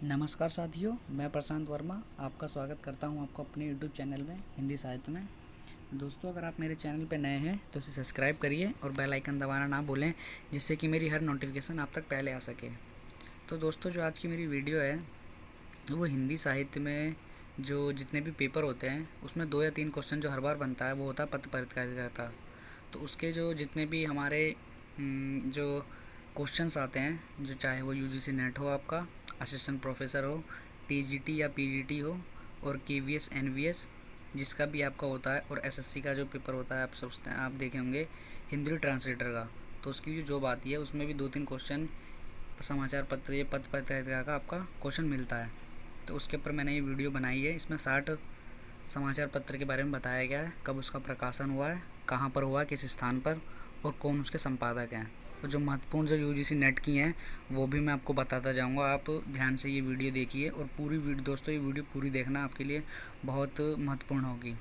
नमस्कार साथियों, मैं प्रशांत वर्मा आपका स्वागत करता हूं आपको अपने यूट्यूब चैनल में हिंदी साहित्य में। दोस्तों, अगर आप मेरे चैनल पर नए हैं तो इसे सब्सक्राइब करिए और बेल आइकन दबाना ना भूलें, जिससे कि मेरी हर नोटिफिकेशन आप तक पहले आ सके। तो दोस्तों, जो आज की मेरी वीडियो है वो हिंदी साहित्य में जो जितने भी पेपर होते हैं उसमें 2 या 3 क्वेश्चन जो हर बार बनता है वो होता है पत्र पत्रकारिता का। तो उसके जो जितने भी हमारे जो क्वेश्चंस आते हैं, जो चाहे वो यूजीसी नेट हो, आपका असिस्टेंट प्रोफेसर हो, टीजीटी या पीजीटी हो, और केवीएस एनवीएस जिसका भी आपका होता है, और एसएससी का जो पेपर होता है आप सोचते हैं आप देखे होंगे हिंदी ट्रांसलेटर का, तो उसकी जो जॉब आती है उसमें भी 2-3 क्वेश्चन समाचार पत्र या पत्र पत्रिका का आपका क्वेश्चन मिलता है। तो उसके ऊपर मैंने ये वीडियो बनाई है। इसमें 60 समाचार पत्र के बारे में बताया गया है, कब उसका प्रकाशन हुआ है, कहाँ पर हुआ है, किस स्थान पर, और कौन उसके संपादक हैं। तो जो महत्वपूर्ण जो यूजीसी नेट की हैं वो भी मैं आपको बताता जाऊंगा। आप ध्यान से ये वीडियो देखिए और पूरी वीडियो, दोस्तों ये वीडियो पूरी देखना आपके लिए बहुत महत्वपूर्ण होगी।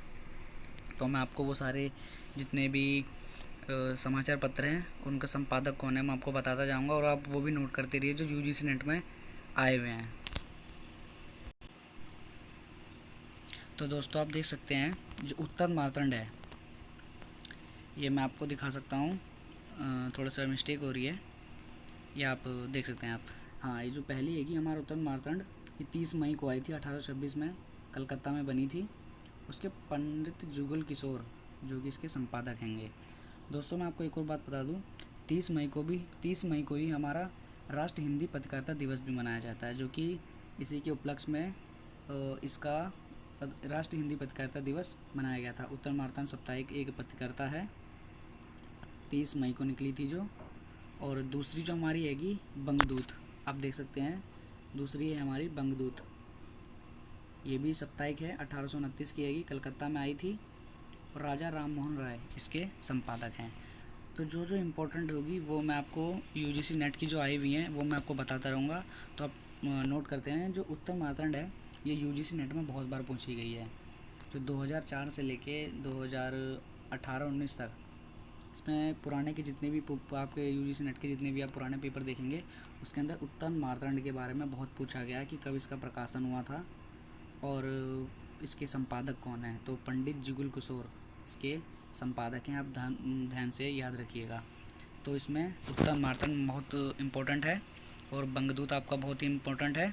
तो मैं आपको वो सारे जितने भी समाचार पत्र हैं उनका संपादक कौन है मैं आपको बताता जाऊंगा, और आप वो भी नोट करते रहिए जो यूजीसी नेट में आए हुए हैं। तो दोस्तों, आप देख सकते हैं जो उत्तर मार्तंड है, ये मैं आपको दिखा सकता हूँ। थोड़ा सा मिस्टेक हो रही है, ये आप देख सकते हैं आप। हाँ, ये जो पहली है कि हमारा उत्तर मार्तंड, ये 30 मई को आई थी 1826 में, कलकत्ता में बनी थी। उसके पंडित जुगल किशोर जो कि इसके संपादक हैंगे। दोस्तों, मैं आपको एक और बात बता दूं, 30 मई को ही हमारा राष्ट्र हिंदी पत्रकारिता दिवस भी मनाया जाता है, जो कि इसी के उपलक्ष्य में इसका राष्ट्र हिंदी पत्रकारिता दिवस मनाया गया था। उत्तर मार्तंड साप्ताहिक एक पत्रकारिता है, 30 मई को निकली थी जो। और दूसरी जो हमारी हैगी बंगदूत, आप देख सकते हैं, दूसरी है हमारी बंगदूत, ये भी साप्ताहिक है, 1829 की हैगी, कलकत्ता में आई थी, और राजा राम मोहन राय इसके संपादक हैं। तो जो जो इम्पोर्टेंट होगी वो मैं आपको यूजीसी नेट की जो आई हुई हैं वो मैं आपको बताता रहूँगा। तो आप नोट करते हैं, जो उत्तर मार्तंड है ये यूजीसी नेट में बहुत बार पूछी गई है। जो 2004 से लेके 2018-19 तक, इसमें पुराने के जितने भी आपके यूजीसी नेट के जितने भी आप पुराने पेपर देखेंगे उसके अंदर उत्तर मार्तंड के बारे में बहुत पूछा गया है कि कब इसका प्रकाशन हुआ था और इसके संपादक कौन है। तो पंडित जुगल किशोर इसके संपादक हैं, आप ध्यान से याद रखिएगा। तो इसमें उत्तर मार्तंड बहुत इम्पोर्टेंट है, और बंगदूत आपका बहुत ही इम्पोर्टेंट है।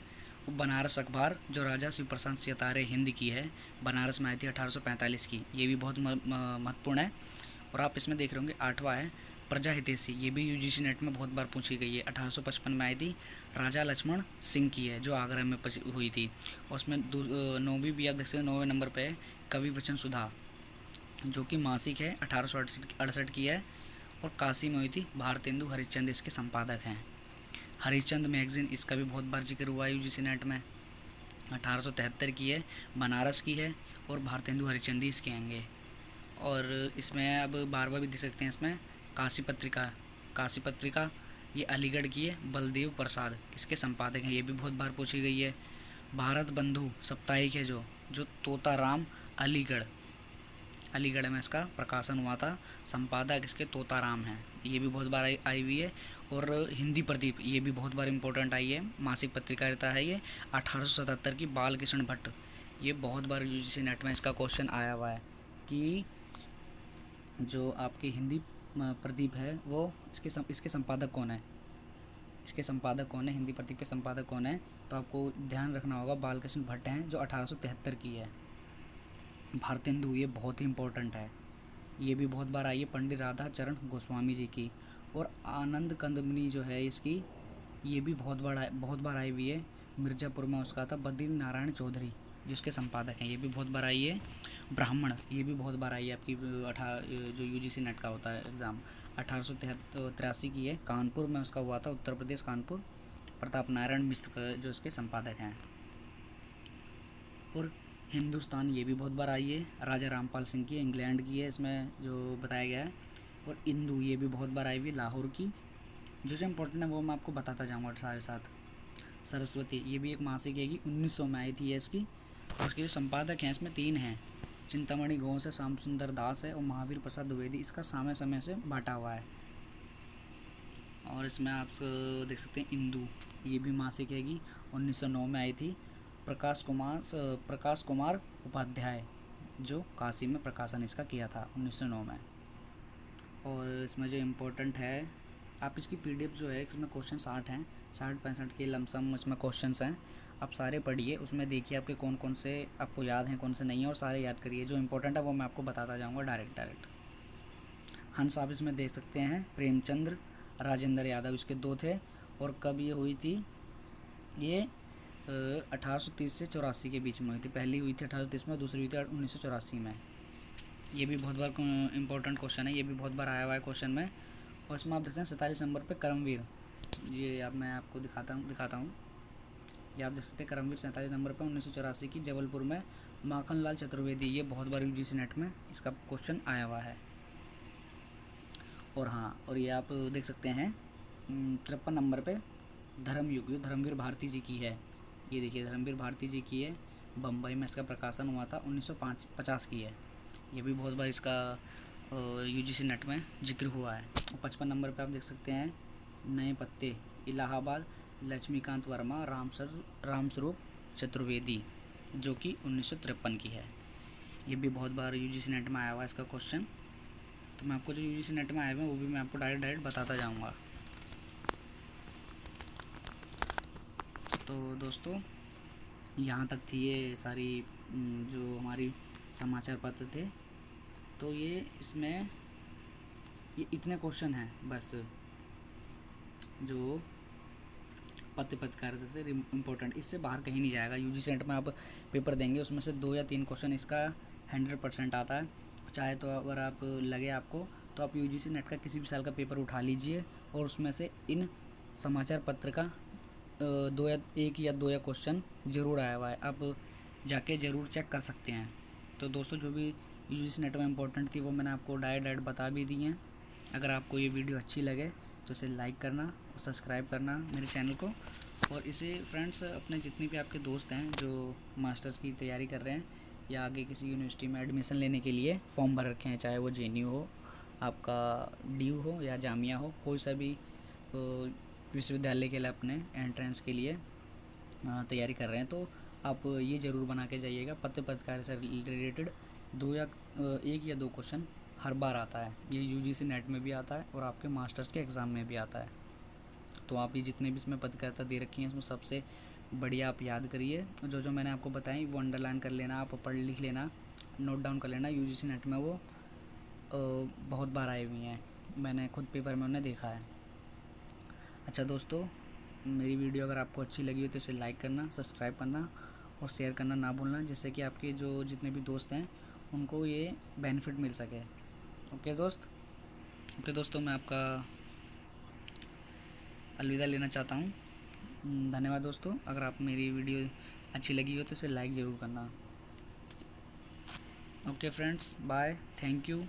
बनारस अखबार जो राजा शिव प्रसाद सितारे हिंद की है, बनारस में आई थी 1845 की, ये भी बहुत महत्वपूर्ण है। और आप इसमें देख रहे होंगे 8वां है प्रजा हितैषी, ये भी यूजीसी नेट में बहुत बार पूछी गई है, 1855 में आई थी, राजा लक्ष्मण सिंह की है जो आगरा में हुई थी। और उसमें 9वीं भी आप देख सकते हैं, 9वें नंबर पे है कवि वचन सुधा जो कि मासिक है, 1868 की है, और काशी में हुई थी। भारतेंदु हरिश्चंद्र इसके संपादक हैं। हरिश्चंद्र मैगजीन, इसका भी बहुत बार जिक्र हुआ है यूजीसी नेट में, 1873 की है, बनारस की है, और भारतेंदु हरिश्चंद्र इसके आएंगे। और इसमें अब बार बार भी देख सकते हैं, इसमें काशी पत्रिका ये अलीगढ़ की है, बलदेव प्रसाद इसके संपादक हैं, ये भी बहुत बार पूछी गई है। भारत बंधु साप्ताहिक है जो तोताराम अलीगढ़ में इसका प्रकाशन हुआ था, संपादक इसके तोताराम हैं, ये भी बहुत बार आई हुई है। और हिंदी प्रदीप, ये भी बहुत बार इम्पोर्टेंट आई है, मासिक पत्रिकारिता है ये, 1877 की, बालकृष्ण भट्ट, ये बहुत बार यूजीसी नेट में इसका क्वेश्चन आया हुआ है कि जो आपकी हिंदी प्रदीप है वो इसके संपादक कौन है, हिंदी प्रदीप के संपादक कौन है। तो आपको ध्यान रखना होगा, बालकृष्ण भट्ट हैं जो 1873 की है। भारतेंदु, ये बहुत ही इम्पोर्टेंट है, ये भी बहुत बार आई है, पंडित राधा चरण गोस्वामी जी की। और आनंद कंदमनी जो है इसकी, ये भी बहुत बार आई हुई है, मिर्ज़ापुर में उसका था, बद्री नारायण चौधरी जिसके संपादक हैं, ये भी बहुत बार आई है। ब्राह्मण, ये भी बहुत बार आई है आपकी जो यूजीसी नेट का होता है एग्ज़ाम, 1883 की है, कानपुर में उसका हुआ था, उत्तर प्रदेश कानपुर, प्रताप नारायण मिश्र जो इसके संपादक हैं। और हिंदुस्तान, ये भी बहुत बार आई है, राजा रामपाल सिंह की, इंग्लैंड की है, इसमें जो बताया गया है। और इंदू, ये भी बहुत बार आई हुई है, लाहौर की। जो इम्पोर्टेंट है वो मैं आपको बताता जाऊँगा सारे साथ। सरस्वती, ये भी एक मासिक है, 1900 में आई थी ये इसकी, और उसके जो संपादक हैं इसमें 3 हैं, चिंतामणि घोष है, श्याम सुंदर दास है, और महावीर प्रसाद द्विवेदी, इसका समय समय से बांटा हुआ है। और इसमें आप देख सकते हैं इंदु, ये भी मासिक हैगी, 1909 में आई थी। प्रकाश कुमार उपाध्याय, जो काशी में प्रकाशन इसका किया था 1909 में। और इसमें जो इम्पोर्टेंट है, आप इसकी पीडीएफ जो है, इसमें क्वेश्चन 60 हैं, 60-65 के लमसम इसमें क्वेश्चंस हैं। आप सारे पढ़िए, उसमें देखिए आपके कौन कौन से आपको याद हैं, कौन से नहीं हैं, और सारे याद करिए। जो इम्पोर्टेंट है वो मैं आपको बताता जाऊँगा डायरेक्ट। हंस आप इसमें देख सकते हैं, प्रेमचंद्र, राजेंद्र यादव इसके 2 थे। और कब ये हुई थी, ये 1830 से 84 के बीच में हुई थी। पहली हुई थी 1830 में, दूसरी हुई थी 1984 में। ये भी बहुत बार इंपॉर्टेंट क्वेश्चन है, ये भी बहुत बार आया हुआ है क्वेश्चन में। और इसमें आप देखते हैं 47 नंबर पे करमवीर, ये अब मैं आपको दिखाता हूँ। ये आप देख सकते हैं करमवीर 47 नंबर पे 1984 की, जबलपुर में, माखनलाल चतुर्वेदी। ये बहुत बार यूजीसी नेट में इसका क्वेश्चन आया हुआ है। और हाँ, और ये आप देख सकते हैं 53 नंबर पे धर्मयुग, धर्मवीर भारती जी की है। ये देखिए धर्मवीर भारती जी की है, बम्बई में इसका प्रकाशन हुआ था, 1950 की है। ये भी बहुत बार इसका यूजीसी नेट में जिक्र हुआ है। 55 नंबर पे आप देख सकते हैं नए पत्ते, इलाहाबाद, लक्ष्मीकांत वर्मा, रामस्वरूप चतुर्वेदी, जो कि 1953 की है। ये भी बहुत बार यूजीसी नेट में आया हुआ है इसका क्वेश्चन। तो मैं आपको जो यूजीसी नेट में आए हुए हैं वो भी मैं आपको डायरेक्ट बताता जाऊँगा। तो दोस्तों, यहाँ तक थी ये सारी जो हमारी समाचार पत्र थे। तो ये इसमें ये इतने क्वेश्चन हैं बस, जो पत्रकारिता से इम्पोर्टेंट, इससे बाहर कहीं नहीं जाएगा। यूजीसी नेट में आप पेपर देंगे, उसमें से 2 या 3 क्वेश्चन इसका 100% आता है। चाहे तो अगर आप लगे आपको, तो आप यूजीसी नेट का किसी भी साल का पेपर उठा लीजिए, और उसमें से इन समाचार पत्र का 1 या 2 क्वेश्चन ज़रूर आया हुआ है, आप जाके ज़रूर चेक कर सकते हैं। तो दोस्तों, जो भी यूजीसी नेट में इम्पोर्टेंट थी वो मैंने आपको डायरेक्ट बता भी दी हैं। अगर आपको ये वीडियो अच्छी लगे तो इसे लाइक करना और सब्सक्राइब करना मेरे चैनल को। और इसे फ्रेंड्स, अपने जितने भी आपके दोस्त हैं जो मास्टर्स की तैयारी कर रहे हैं या आगे किसी यूनिवर्सिटी में एडमिशन लेने के लिए फॉर्म भर रखे हैं, चाहे वो जेएनयू हो, आपका डीयू हो या जामिया हो, कोई सा भी विश्वविद्यालय के लिए अपने एंट्रेंस के लिए तैयारी कर रहे हैं, तो आप ये ज़रूर बना के जाइएगा। पत्रकारिता से रिलेटेड 1 या 2 क्वेश्चन हर बार आता है। ये यूजीसी नेट में भी आता है और आपके मास्टर्स के एग्ज़ाम में भी आता है। तो आप ये जितने भी इसमें पत्रकारिता दे रखी हैं उसमें सबसे बढ़िया आप याद करिए। जो मैंने आपको बताई वो अंडरलाइन कर लेना, आप पढ़ लिख लेना, नोट डाउन कर लेना। यूजीसी नेट में वो बहुत बार आए हुई हैं, मैंने खुद पेपर में उन्हें देखा है। अच्छा दोस्तों, मेरी वीडियो अगर आपको अच्छी लगी हो तो इसे लाइक करना, सब्सक्राइब करना और शेयर करना ना भूलना, जिससे कि आपके जो जितने भी दोस्त हैं उनको ये बेनिफिट मिल सके। ओके दोस्तों, मैं आपका अलविदा लेना चाहता हूँ। धन्यवाद दोस्तों। अगर आप मेरी वीडियो अच्छी लगी हो तो इसे लाइक ज़रूर करना। Okay friends, bye, thank you.